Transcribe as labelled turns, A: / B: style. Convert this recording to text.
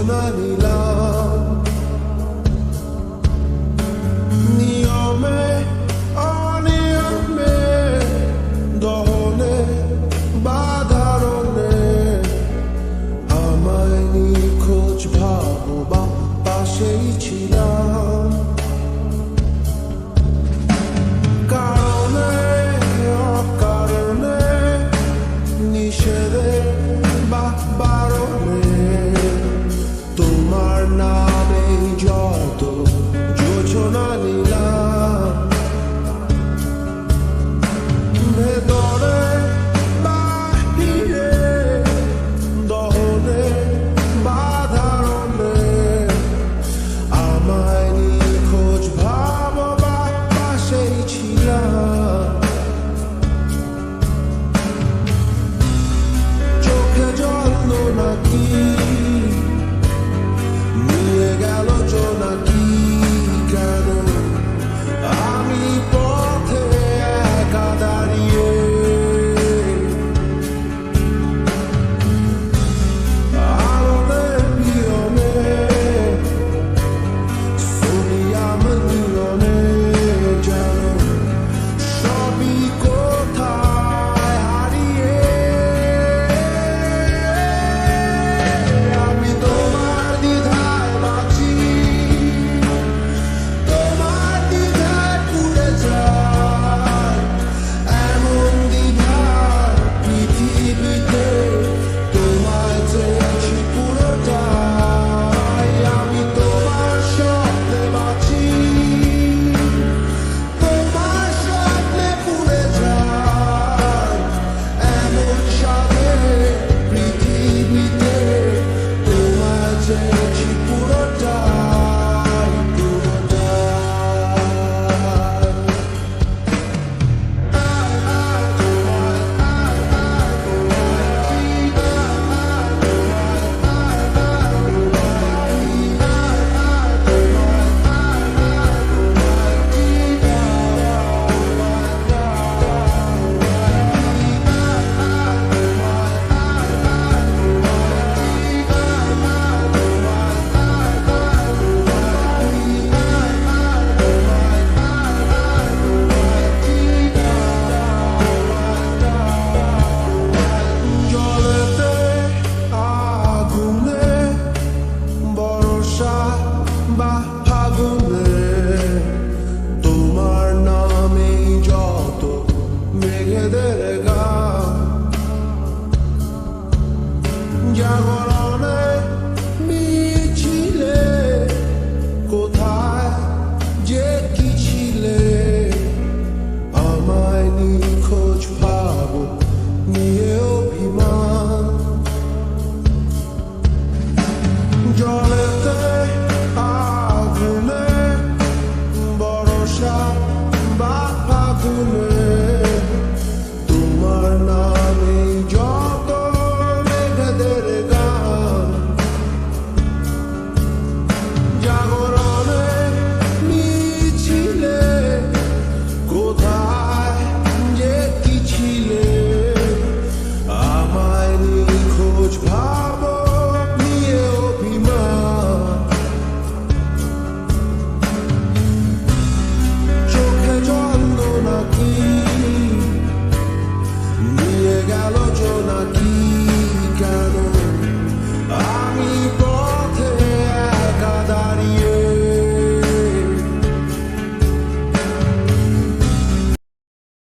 A: সূচনা নিলাম নিয়মে অনিয়মে দহনে বাধারণে আমায় নিখোঁজ ভাববা পাশেই ছিলাম কারণে অকারণে নিষেধে বা বারণে তোমার নামে যত যোজনা নিলাম ভেতরে বাহিরে দহনে বাধারণে আমায় নিখোঁজ ভাববা পাশেই ছিলাম চোখে জল নাকি নিয়ে গেল জোনাকি কেন আমি পথে একা দাঁড়িয়ে আলোদের নিয়মে সোনিয়াম নিয়মে যেন সবই কোথায় হারিয়ে আমি তোমার দ্বিধায় বাঁচি তোমার দ্বিধায় পুড়ে যাই এমন দ্বিধার পৃথিবীতে তোমায় চেয়েছি পুরোটাই আমি তোমার স্বপ্নে বাঁচি তোমার স্বপ্নে পুড়ে যাই এমন সাথে পৃথিবীতে তোমায় চেয়েছি পুরোটাই জলেতে আগুনে বর্ষা বা ফাগুনে তোমার নামেই যত মেঘেদের গান জাগরণ